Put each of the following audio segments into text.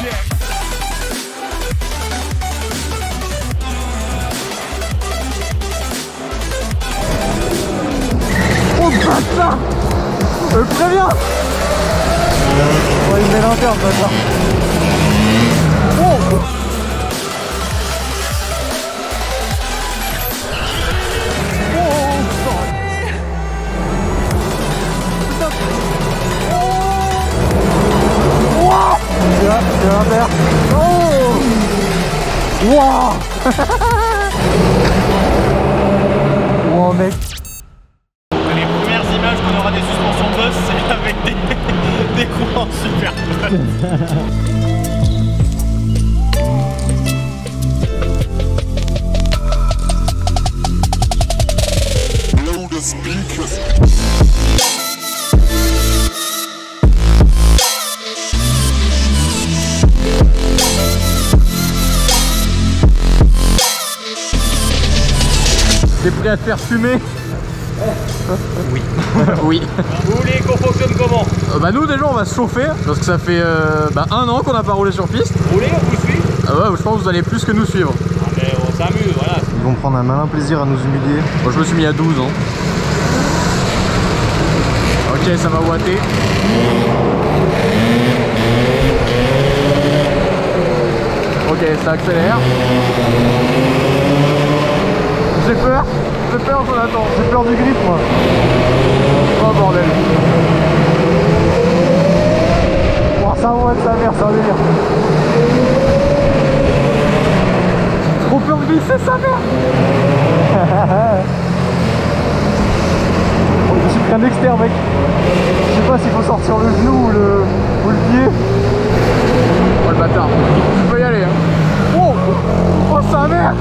Oh bâtard! Préviens! Oh, il met l'interne, bâtard! Oh! C'est l'inter. Oh! Wow! Wow mec! Les premières images qu'on aura des suspensions de boss, c'est avec des courants super fun. T'es prêt à te faire fumer? Oui. Oui. Vous voulez qu'on fonctionne comment? Bah nous déjà on va se chauffer parce que ça fait 1 an qu'on n'a pas roulé sur piste. Vous voulez on vous suit? Ah ouais, je pense que vous allez plus que nous suivre. Ah mais on s'amuse, voilà. Ils vont prendre un malin plaisir à nous humilier. Moi je me suis mis à 12 ans. Ok, ça va ouater. Ok, ça accélère. J'ai peur, Jonathan. J'ai peur du grip, moi. Oh bordel. Oh, ça ouate sa mère, ça veut dire. J'ai trop peur de glisser sa mère. Oh, je suis pris un externe, mec. Je sais pas s'il faut sortir le genou ou le pied. Oh le bâtard. Je peux y aller, hein. Oh, oh sa mère.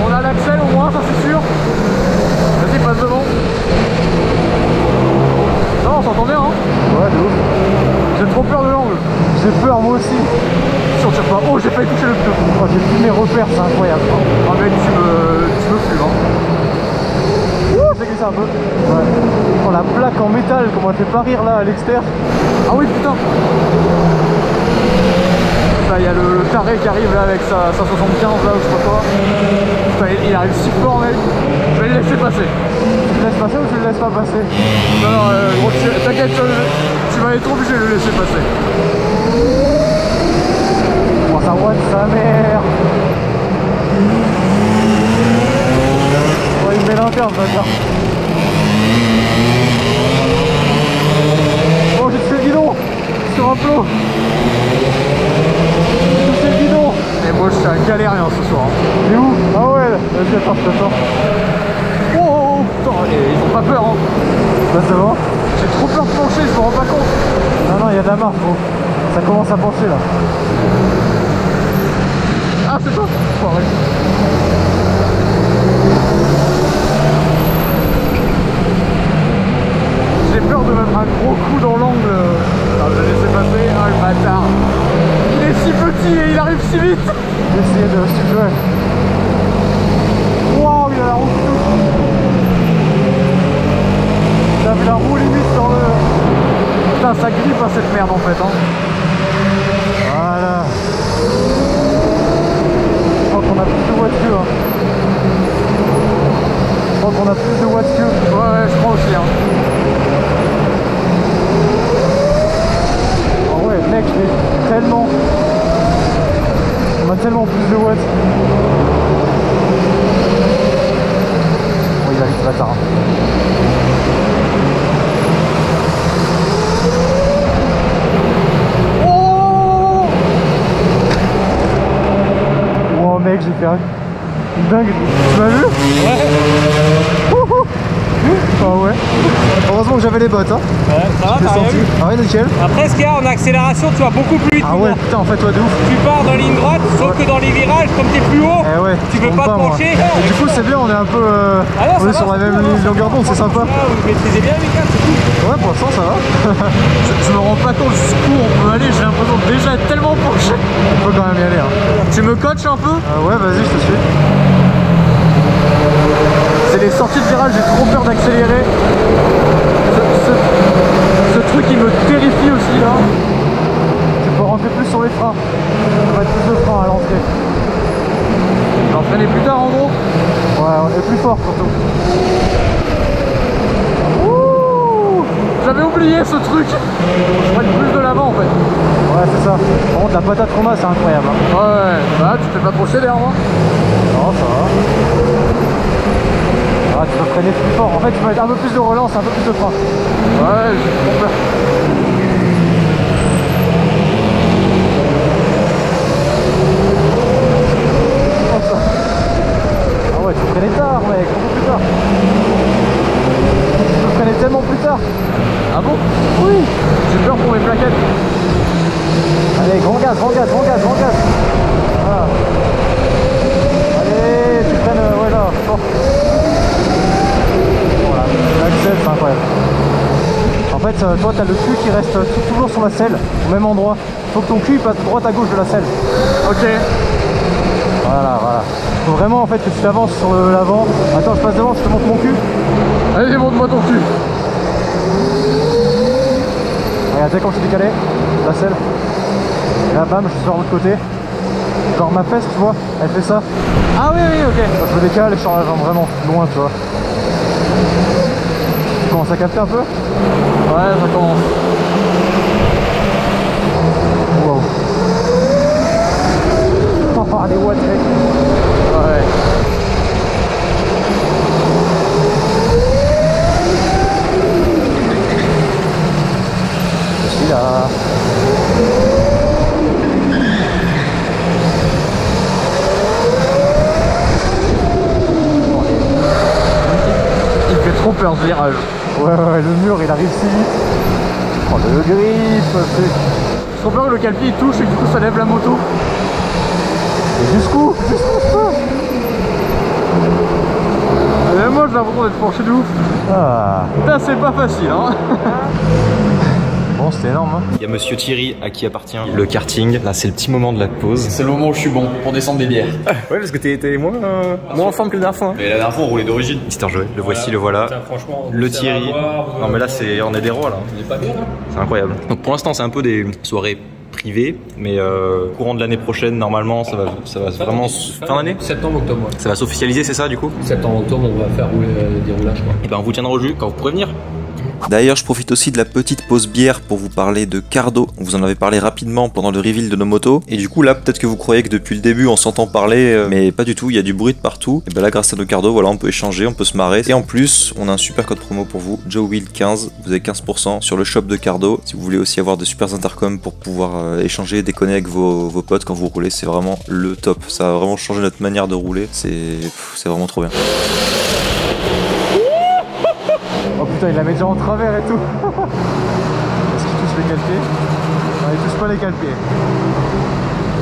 On a l'axel au moins, ça c'est sûr. Vas-y, passe devant. Non, on s'entend bien, hein. Ouais, de ouf. J'ai trop peur de l'angle. J'ai peur, moi aussi. Surtout pas. Oh, j'ai failli toucher le pneu. Oh, j'ai plus mes repères, c'est incroyable. Ah mec, tu me fumes, hein. Ouh, j'ai glissé un peu. Ouais. Oh, la plaque en métal, comment elle fait pas rire là à l'extérieur. Ah oui, putain. Il y a le taré qui arrive là avec sa 75 là ou je sais pas quoi. Putain, il arrive si fort mec. Je vais le laisser passer. Tu le laisses passer ou tu le laisses pas passer? Non non gros, t'inquiète, tu vas être obligé de le laisser passer. Oh ça watt sa mère. Oh il met l'interne bâtard. Oh j'ai touché le guidon sur un plot. Et moi je suis un galérien ce soir. T'es où? Ah ouais, vas-y attends, je t'attends. Oh putain, ils ont pas peur hein. Bah ça va. J'ai trop peur de pencher, je me rends pas compte. Non non, il y a de la marque gros. Ça commence à pencher là. Ah c'est toi? Foiré. J'ai peur de mettre un gros coup dans l'angle. Ah, je vais laisser passer. Ah le bâtard. Il est si petit et il arrive si vite. J'ai essayé de suivre. Waouh, il a la roue qui touche. Il a vu la roue limite dans le... Putain, ça grippe à cette merde en fait hein. Voilà. Je crois qu'on a plus de watts que hein. Je crois qu'on a plus de watts que. Ouais, je crois aussi hein. Oh ouais, mec, je l'ai tellement... On a tellement plus de watts. Oh, il arrive ce bâtard. Oh, oh mec, j'ai fait un dingue. Tu m'as vu? Ouais. Ah ouais. Heureusement que j'avais les bottes hein. Ouais, ça va, t'as rien vu? Ah ouais, nickel. Après ce qu'il y a en accélération, tu vas beaucoup plus vite. Ah ouais, putain, en fait, toi de ouf. Tu pars dans ligne droite, sauf que dans les virages, comme t'es plus haut, tu peux pas te pencher. Et du coup, c'est bien, on est un peu on est sur la même longueur d'onde, c'est sympa. Vous maîtrisez bien les gars, c'est cool. Ouais, pour l'instant, ça va. je me rends pas compte jusqu'où on peut aller, j'ai l'impression de déjà être tellement penché. On peut quand même y aller. Hein. Tu me coaches un peu? Ouais, vas-y, je te suis. C'est les sorties de virage, j'ai trop peur d'accélérer. Ce truc il me terrifie aussi là. sur les freins. Ça va être plus de freins à l'entrée. Je vais entraîner plus tard en gros. Ouais, et plus fort surtout. J'avais oublié ce truc. Je prends plus de l'avant en fait. Ouais, c'est ça. Par contre, la patate qu'on a, c'est incroyable. Hein. Ouais, bah tu fais pas trop chier derrière moi. Non, ça va. Ah, tu peux freiner plus fort. En fait, tu peux mettre un peu plus de relance, un peu plus de frein. Ouais, j'ai trop peur. Ah ouais, tu freinais tard, mec, beaucoup plus tard. Tu peux freiner tellement plus tard. Ah bon? Oui. J'ai peur pour mes plaquettes. Allez, grand gaz, grand gaz, grand gaz, grand gaz. Voilà. Allez, tu freines, ouais là, fort. Voilà, l'accel, c'est incroyable. En fait, toi, t'as le cul qui reste toujours sur la selle, au même endroit. Faut que ton cul passe droite à gauche de la selle. Ok. Voilà, voilà. Faut vraiment en fait que tu t'avances sur l'avant. Attends, je passe devant, je te montre mon cul. Allez, montre-moi ton cul. Regarde, comme je suis décalé, la selle. Et là, bam, je suis sur l'autre côté. Genre ma fesse, tu vois, elle fait ça. Ah oui, oui, ok. Je me décale et je sors la jambe vraiment loin, tu vois. Tu commences à capter un peu? Ouais, ça commence. Wow. Oh, les watts, mec. Ouais. Je suis là. Il me fait trop peur ce virage. Ouais, ouais, le mur il arrive si vite. Oh, le grip, c'est... J'ai trop peur que le calpi il touche et que du coup ça lève la moto. Et jusqu'où? Et moi j'ai l'impression d'être penché de ouf. Ah. Putain, c'est pas facile hein. Bon, c'était énorme, hein. Il y a monsieur Thierry à qui appartient le karting. Là, c'est le petit moment de la pause. C'est le moment où je suis bon pour descendre des bières. Ouais, parce que t'es moins en forme que la dernière fois. Hein. Mais la dernière fois on roulait d'origine. Mister Joey, le voici, le voilà. Putain, franchement, Le Thierry. Non, mais là, on est des rois là. On est pas bien là. C'est incroyable. Donc pour l'instant, c'est un peu des soirées privées, mais courant de l'année prochaine, normalement, ça va vraiment fin d'année. Septembre-octobre, ouais. Ça va s'officialiser, c'est ça du coup? Septembre-octobre, on va faire rouler des roulages, quoi. Et ben, on vous tiendra au jus quand vous pourrez venir. D'ailleurs, je profite aussi de la petite pause bière pour vous parler de Cardo. On vous en avait parlé rapidement pendant le reveal de nos motos. Et du coup, là, peut-être que vous croyez que depuis le début, on s'entend parler, mais pas du tout. Il y a du bruit de partout. Et ben là, grâce à nos Cardo, voilà, on peut échanger, on peut se marrer. Et en plus, on a un super code promo pour vous, JoeWheel15. Vous avez 15% sur le shop de Cardo. Si vous voulez aussi avoir de super intercoms pour pouvoir échanger, déconner avec vos potes quand vous roulez, c'est vraiment le top. Ça a vraiment changé notre manière de rouler. C'est vraiment trop bien. Oh putain, il la met déjà en travers et tout. Est-ce qu'il touche les calpiers? Non, il touche pas les calpiers.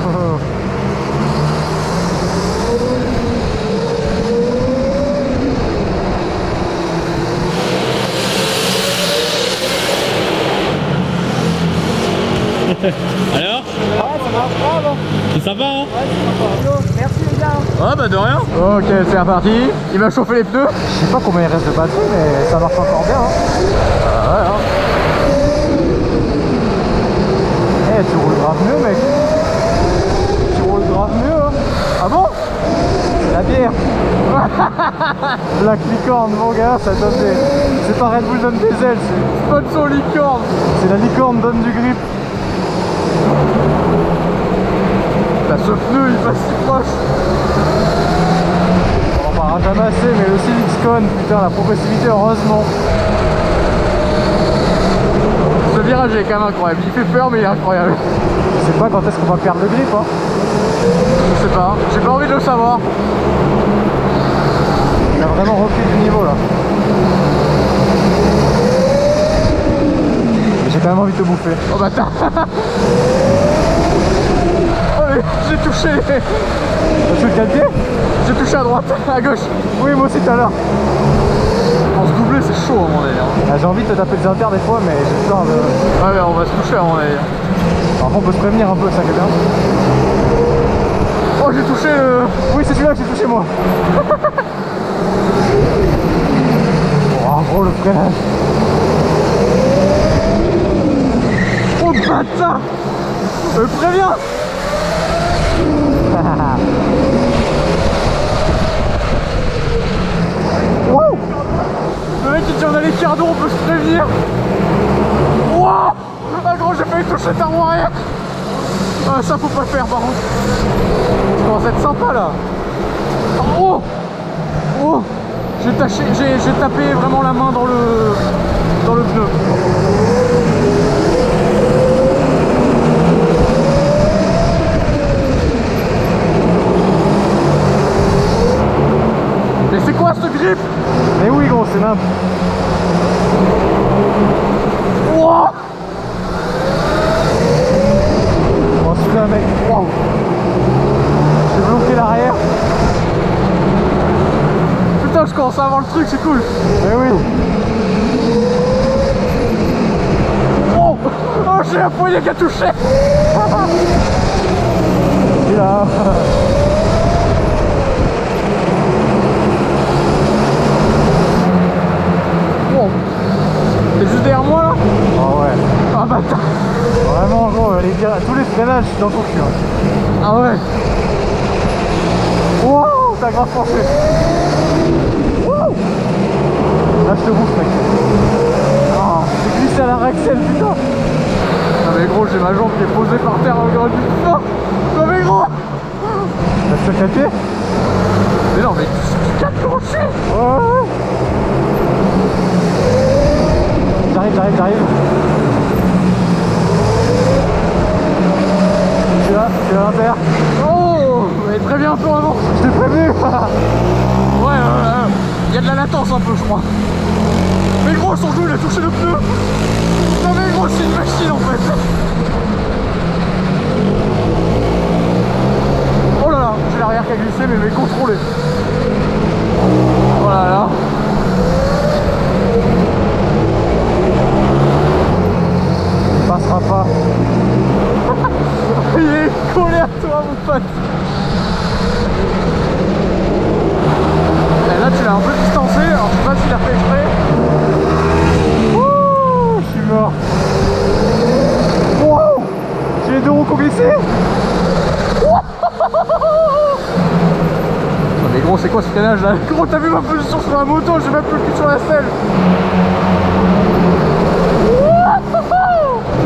Oh. Alors? Ouais, ça marche grave. C'est sympa hein? Ouais, c'est sympa. Merci les gars. Ah bah de rien. Ok, c'est reparti. Il m'a chauffé les pneus. Je sais pas combien il reste de batterie, mais ça marche encore bien. Hein. Ah ouais hein. Eh, tu roules grave mieux, mec. Tu roules grave mieux. Hein. Ah bon? C'est la bière. Black licorne, mon gars, ça donne des... C'est pas Red Bull donne des ailes, c'est... Sponsor licorne. C'est la licorne donne du grip. Là, ce pneu il passe si proche. On va ramasser, mais le Silicon, putain, la progressivité, heureusement. Ce virage est quand même incroyable. Il fait peur mais il est incroyable. Je sais pas quand est-ce qu'on va perdre le grip, hein. Je sais pas, j'ai pas envie de le savoir. Il a vraiment repris du niveau là. Mais j'ai quand même envie de te bouffer. Oh bâtard. Oh mais j'ai touché. T'as touché le pied? J'ai touché à droite, à gauche. Oui, moi aussi tout à l'heure. En se doubler c'est chaud à mon avis. Hein. Ah, j'ai envie de te taper des inters des fois, mais j'ai peur de... Ouais mais on va se toucher à mon avis. Par contre, on peut se prévenir un peu, ça qui est bien. Oh j'ai touché le... Oui, c'est celui-là que j'ai touché moi. Oh gros, le freinage. Oh bâtard. Préviens. Wow. Le mec il dit on a les cardos, on peut se prévenir. Wow. Ah gros, j'ai failli toucher ta roue arrière. Ah, ça faut pas le faire par contre. Ça commence à être sympa là. Oh. Oh. J'ai tapé vraiment la main dans le pneu. Mais c'est quoi ce grip? Mais oui gros, c'est nimp. Wow. Oh celui-là mec, wow. J'ai bloqué l'arrière. Putain, je commence à avoir le truc, c'est cool. Mais oui. Oh, oh j'ai la poignée qui a touché. Et là. Wow. T'es juste derrière moi là? Ah ouais. Ah bâtard. Vraiment gros, tous les freinages je suis dans ton cul. Hein. Ah ouais. Wow, t'as grave pensé. Là je te bouffe mec. Oh, j'ai glissé à la Rexel putain. Non mais gros, j'ai ma jambe qui est posée par terre au grand du putain. Non mais gros. T'as surcapé? Mais non mais tu crochet. Ouais. J'arrive. Tu vas faire. Oh, mais préviens un peu avant. Je t'ai prévenu. Ouais. Il y a de la latence un peu je crois. Mais gros son genou il a touché le pneu. Non mais gros c'est une machine en fait. Oh là là, j'ai l'arrière qui a glissé mais contrôlé. Oh là là. Il passera pas. Il est collé à toi mon pote. Et là tu l'as un peu distancé, alors je sais pas s'il a fait exprès. Ouh, je suis mort. Wow, j'ai les deux roues qui ont glissé. Non mais gros c'est quoi ce canage là? Gros t'as vu ma position sur la moto, j'ai même plus le cul sur la selle.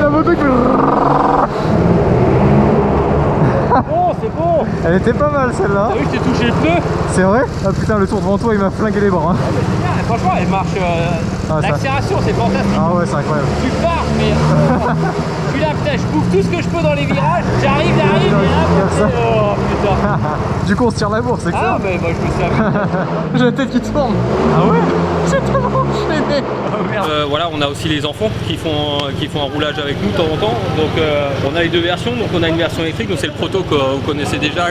La moto qui fait... Bon, c'est bon. Elle était pas mal celle-là. T'as vu, je t'ai touché le pneu. C'est vrai? Ah putain, le tour devant toi il m'a flingué les bras. Hein. Franchement, elle marche. L'accélération, c'est fantastique. Ah ouais, c'est incroyable. Tu pars, mais. Puis là, putain, je bouffe tout ce que je peux dans les virages. J'arrive, et là, ça. oh putain. Du coup, on se tire la bourse, c'est Ah, ça? mais moi, je me suis amusé. J'ai la tête qui tourne. Ah ouais? J'ai tellement enchaîné. Oh merde. Voilà, on a aussi les enfants qui font un roulage avec nous de temps en temps. Donc on a les deux versions. Donc on a une version électrique, donc c'est le proto que vous connaissez déjà,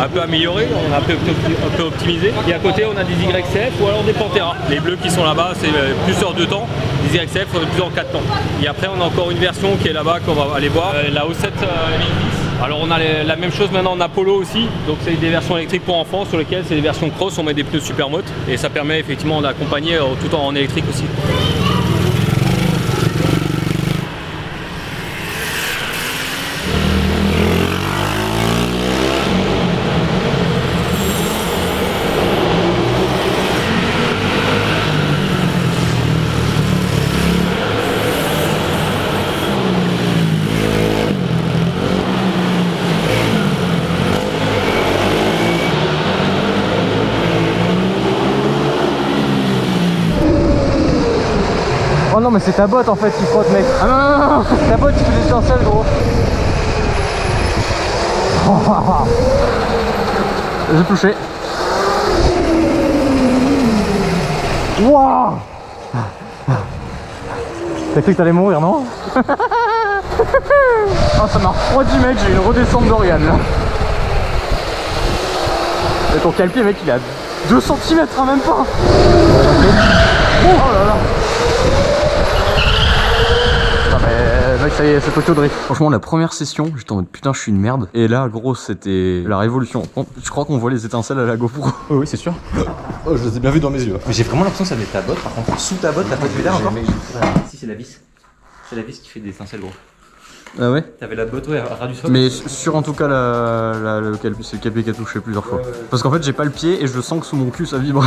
un peu amélioré, on a un peu optimisé. Et à côté on a des YCF ou alors des Pantera. Les bleus qui sont là-bas, c'est plus heures de temps. Les YCF, on est plus en 4 temps. Et après on a encore une version qui est là-bas qu'on va aller voir, la O7 1010. Alors on a la même chose maintenant en Apollo aussi, donc c'est des versions électriques pour enfants sur lesquelles c'est des versions cross, on met des pneus Supermoto et ça permet effectivement d'accompagner tout en électrique aussi. Oh non mais c'est ta botte en fait qui frotte mec. Ah non, ta botte qui fait des étincelles gros. J'ai touché. Wouah. T'as cru que t'allais mourir non? Oh ça m'a refroidi mec, j'ai une redescente d'Oriane là. Et ton cale-pied mec il est à 2 cm hein, même pas. Oh là là. Mec ça y est, c'est Tokyo Drift. Franchement la première session, j'étais en mode putain je suis une merde. Et là gros c'était la révolution. Bon, je crois qu'on voit les étincelles à la GoPro. Oh, oui c'est sûr. Oh, je les ai bien vus dans mes yeux. Mais j'ai vraiment l'impression que ça met ta botte. Par contre sous ta botte t'as pas de pédale encore. Si c'est la vis. C'est la vis qui fait des étincelles gros. Ah ouais? T'avais la botte, ouais, à ras du sol. Mais sur en tout cas c'est le capé qui a touché plusieurs fois. Parce qu'en fait j'ai pas le pied et je sens que sous mon cul ça vibre.